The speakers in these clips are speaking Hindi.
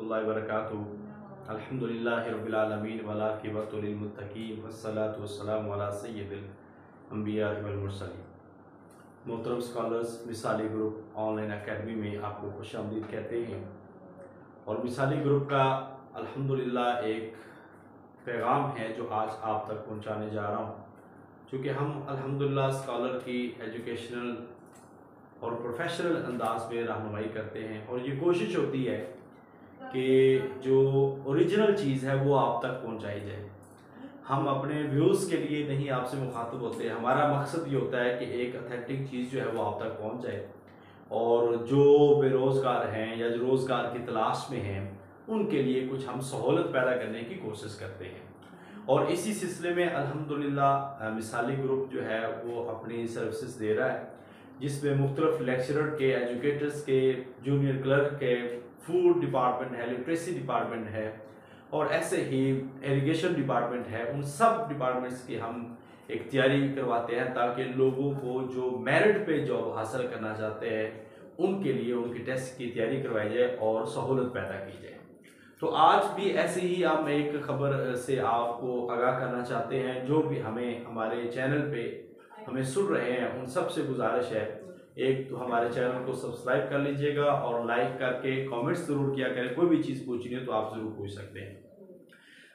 रहमतुल्लाहि व बरकातुहू। अल्हम्दुलिल्लाहि रब्बिल आलमीन वल आक़िबतु लिल मुत्तक़ीन वस्सलातु वस्सलामु अला सय्यिदिल अंबिया वल मुरसलीन। मोहतरम स्कॉलर्स, मिसाली ग्रुप ऑनलाइन एकेडमी में आपको खुशामदीद कहते हैं। और मिसाली ग्रुप का अल्हम्दुलिल्लाह एक पैगाम है जो आज आप तक पहुंचाने जा रहा हूं। चूँकि हम अल्हम्दुलिल्लाह स्कॉलर की एजुकेशनल और प्रोफेशनल अंदाज में रहनुमाई करते हैं और ये कोशिश होती है कि जो ओरिजिनल चीज़ है वो आप तक पहुंचाई जाए। हम अपने व्यूज़ के लिए नहीं आपसे मुखातब होते, हमारा मकसद ये होता है कि एक अथेंटिक चीज़ जो है वो आप तक पहुंच जाए और जो बेरोज़गार हैं या जो रोज़गार की तलाश में हैं उनके लिए कुछ हम सहूलत पैदा करने की कोशिश करते हैं। और इसी सिलसिले में अल्हम्दुलिल्लाह मिसाली ग्रुप जो है वो अपनी सर्विसेज दे रहा है, जिसमें मुख्तलिफ लेक्चरर के, एजुकेटर्स के, जूनियर क्लर्क के, फूड डिपार्टमेंट है, लिटरेसी डिपार्टमेंट है और ऐसे ही इरिगेशन डिपार्टमेंट है। उन सब डिपार्टमेंट्स की हम एक तैयारी करवाते हैं ताकि लोगों को जो मेरिट पे जॉब हासिल करना चाहते हैं उनके लिए उनकी टेस्ट की तैयारी करवाई जाए और सहूलत पैदा की जाए। तो आज भी ऐसे ही हम एक खबर से आपको आगाह करना चाहते हैं। जो भी हमें हमारे चैनल पे हमें सुन रहे हैं उन सब से गुजारिश है, एक तो हमारे चैनल को सब्सक्राइब कर लीजिएगा और लाइक करके कमेंट्स ज़रूर किया करें। कोई भी चीज़ पूछनी है तो आप ज़रूर पूछ सकते हैं।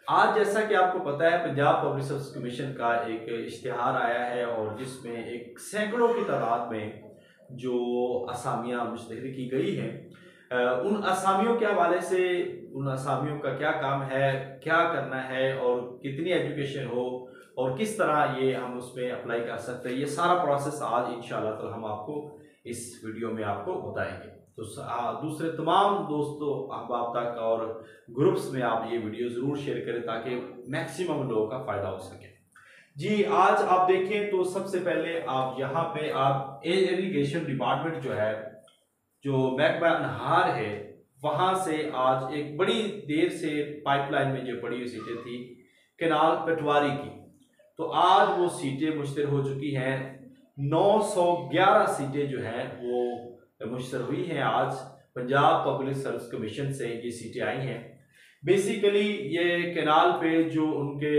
आज जैसा कि आपको पता है, पंजाब पब्लिक सर्विस कमीशन का एक इश्तिहार आया है और जिसमें एक सैकड़ों की तादाद में जो असामियाँ मुश्तहर की गई हैं, उन असामियों के हवाले से उन असामियों का क्या काम है, क्या करना है और कितनी एजुकेशन हो और किस तरह ये हम उसमें अप्लाई कर सकते हैं, ये सारा प्रोसेस आज इंशाअल्लाह ताला हम आपको इस वीडियो में आपको बताएंगे। तो दूसरे तमाम दोस्तों अहबाब तक और ग्रुप्स में आप ये वीडियो ज़रूर शेयर करें ताकि मैक्सिमम लोगों का फ़ायदा हो सके। जी, आज आप देखें तो सबसे पहले आप यहाँ पे आप इरिगेशन डिपार्टमेंट जो है, जो महकमा अनहार है, वहाँ से आज एक बड़ी देर से पाइपलाइन में जो पड़ी हुई सीटें थी केनाल पटवारी की, तो आज वो सीटें मुश्तर हो चुकी हैं। 911 सीटें जो हैं वो मुश्तर हुई हैं। आज पंजाब पब्लिक सर्विस कमीशन से ये सीटें आई हैं। बेसिकली ये केनाल पे जो उनके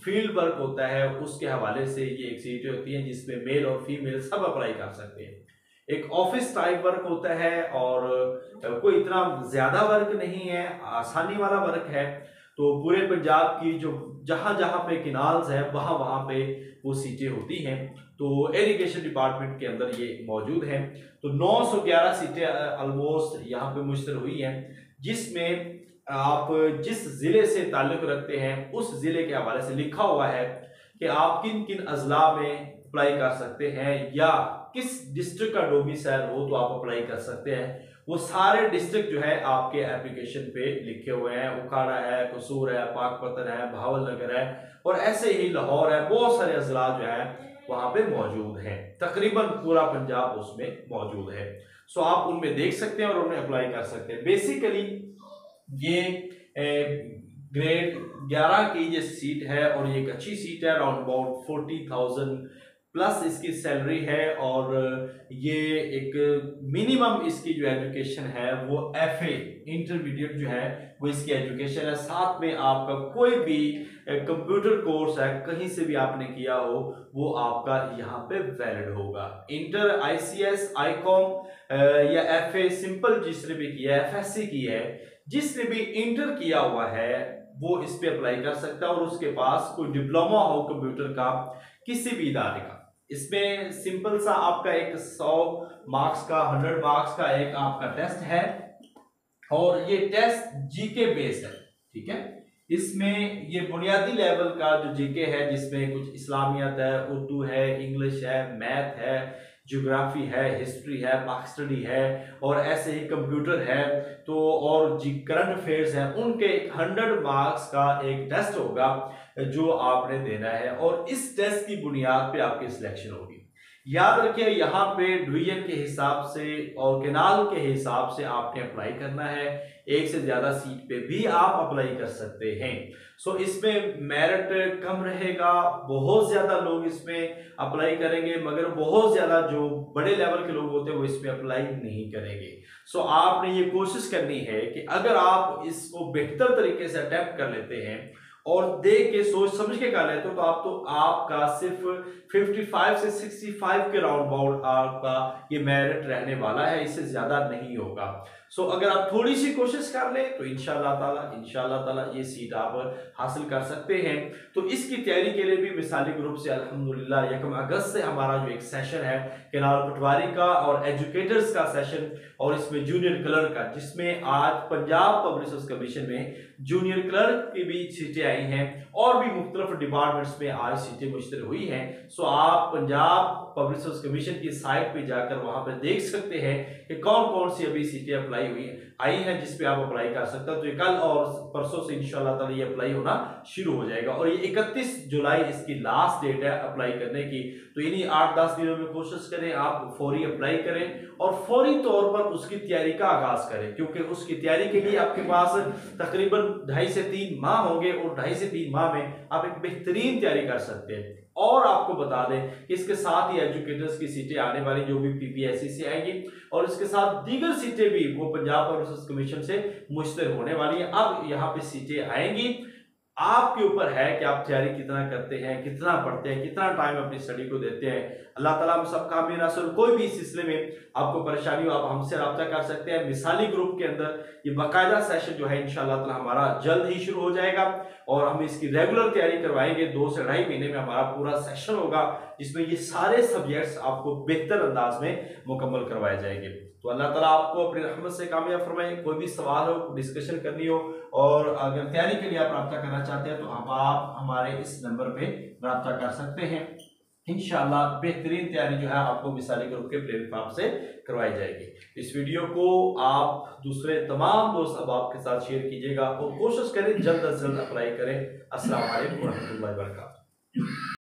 फील्ड वर्क होता है उसके हवाले से ये एक सीटें होती हैं जिसमें मेल और फीमेल सब अप्लाई कर सकते हैं। एक ऑफिस टाइप वर्क होता है और कोई इतना ज़्यादा वर्क नहीं है, आसानी वाला वर्क है। तो पूरे पंजाब की जो जहाँ जहाँ पे किनाल्स हैं वहाँ पे वो सीटें होती हैं। तो इरिगेशन डिपार्टमेंट के अंदर ये मौजूद हैं। तो 911 सीटें ऑलमोस्ट यहाँ पे मुश्तर हुई हैं, जिसमें आप जिस ज़िले से ताल्लुक़ रखते हैं उस ज़िले के हवाले से लिखा हुआ है कि आप किन किन अजला में अप्लाई कर सकते हैं या किस डिस्ट्रिक्ट का डोमिसाइल हो तो आप अप्लाई कर सकते हैं। वो सारे डिस्ट्रिक्ट जो है आपके एप्लीकेशन पे लिखे हुए हैं। उखाड़ा है, कसूर है, पाकपतन है, भावल नगर है और ऐसे ही लाहौर है। बहुत सारे अजला जो है वहाँ पे मौजूद हैं। तकरीबन पूरा पंजाब उसमें मौजूद है। सो आप उनमें देख सकते हैं और उन्हें अप्लाई कर सकते हैं। बेसिकली ये ग्रेड 11 की ये सीट है और ये एक अच्छी सीट है। अराउंड अबाउट 40,000 प्लस इसकी सैलरी है और ये एक मिनिमम इसकी जो एजुकेशन है वो FA इंटरमीडिएट जो है वो इसकी एजुकेशन है। साथ में आपका कोई भी कंप्यूटर कोर्स है कहीं से भी आपने किया हो वो आपका यहाँ पे वैलिड होगा। इंटर, ICS, ICOM या FA सिंपल जिसने भी किया है, FSC की है, जिसने भी इंटर किया हुआ है वो इस पे अप्लाई कर सकता है और उसके पास कोई डिप्लोमा हो कंप्यूटर का किसी भी इदारे का। इसमें सिंपल सा आपका एक 100 मार्क्स का, 100 मार्क्स का एक आपका टेस्ट है और ये टेस्ट जीके बेस है, ठीक है। इसमें ये बुनियादी लेवल का जो जीके है जिसमें कुछ इस्लामियत है, उर्दू है, इंग्लिश है, मैथ है, ज्योग्राफी है, हिस्ट्री है, पाक स्टडी है और ऐसे ही कंप्यूटर है तो और जी करंट अफेयर्स हैं, उनके 100 मार्क्स का एक टेस्ट होगा जो आपने देना है और इस टेस्ट की बुनियाद पे आपकी सिलेक्शन होगी। याद रखिए यहाँ पे डिवीजन के हिसाब से और केनाल के हिसाब से आपने अप्लाई करना है। एक से ज्यादा सीट पे भी आप अप्लाई कर सकते हैं। सो इसमें मेरिट कम रहेगा, बहुत ज्यादा लोग इसमें अप्लाई करेंगे मगर बहुत ज्यादा जो बड़े लेवल के लोग होते हैं वो इसमें अप्लाई नहीं करेंगे। सो आपने ये कोशिश करनी है कि अगर आप इसको बेहतर तरीके से अटेम्प्ट कर लेते हैं और देख के सोच समझ के कर लेते हो तो आपका सिर्फ 55 से 65 के राउंड बाउंड आपका ये मेरिट रहने वाला है, इससे ज्यादा नहीं होगा। सो अगर आप थोड़ी सी कोशिश कर लें तो इंशाल्लाह ताला ये सीट आप हासिल कर सकते हैं। तो इसकी तैयारी के लिए भी मिसाली ग्रुप से अल्हम्दुलिल्लाह 1 अगस्त से हमारा जो एक सेशन है केनाल पटवारी का और एजुकेटर्स का सेशन, और इसमें जूनियर क्लर्क का, जिसमें आज पंजाब पब्लिक सर्विस कमीशन में जूनियर क्लर्क की भी सीटें आई हैं और भी मुख्तलिफ डिपार्टमेंट्स में आज सीटें मुश्तर हुई हैं। सो आप पंजाब पब्लिक सर्विस कमीशन की साइट पे जाकर वहां पर देख सकते हैं कि कौन कौन सी अभी सीटें अप्लाई आई हैं जिस पे आप अप्लाई कर सकते हो। तो ये कल और परसों से इंशाल्लाह ताला ये अप्लाई होना शुरू हो जाएगा और ये 31 जुलाई इसकी लास्ट डेट है अप्लाई करने की। तो इन्हीं 8-10 दिनों में कोशिश करें आप फौरी अप्लाई करें और फौरी तौर पर उसकी तैयारी का आगाज करें, क्योंकि उसकी तैयारी के लिए आपके पास तकरीबन 2.5 से 3 माह होंगे और 2.5 से 3 माह में आप एक बेहतरीन तैयारी कर सकते हैं। और आपको बता दें कि इसके साथ ही एजुकेटर्स की सीटें आने वाली जो भी पीपीएससी से आएंगी और इसके साथ दीगर सीटें भी वो पंजाब पब्लिक सर्विस कमीशन से मुश्तर होने वाली है। अब यहाँ पे सीटें आएंगी, आपके ऊपर है कि आप तैयारी कितना करते हैं, कितना पढ़ते हैं, कितना टाइम अपनी स्टडी को देते हैं। अल्लाह ताला हम सब कामयाब नासिर। कोई भी इस सिलसिले में आपको परेशानी हो आप हमसे रब्ता कर सकते हैं। मिसाली ग्रुप के अंदर ये बाकायदा सेशन जो है इंशाल्लाह ताला हमारा जल्द ही शुरू हो जाएगा और हम इसकी रेगुलर तैयारी करवाएंगे। 2 से 2.5 महीने में हमारा पूरा सेशन होगा जिसमें ये सारे सब्जेक्ट्स आपको बेहतर अंदाज में मुकम्मल करवाए जाएंगे। तो अल्लाह ताला आपको अपनी रहमत से कामयाब फरमाए। कोई भी सवाल हो, डिस्कशन करनी हो और अगर तैयारी के लिए आप रब्ता करना चाहते हैं तो आप हमारे इस नंबर पे रब्ता कर सकते हैं। इंशाल्लाह बेहतरीन तैयारी जो है आपको मिसाली ग्रुप के प्लेटफॉर्म से करवाई जाएगी। इस वीडियो को आप दूसरे तमाम दोस्त अहबाब के साथ शेयर कीजिएगा और कोशिश करें जल्द अज जल्द अप्लाई करें। अस्सलाम वालेकुम व रहमतुल्लाहि व बरकातहू।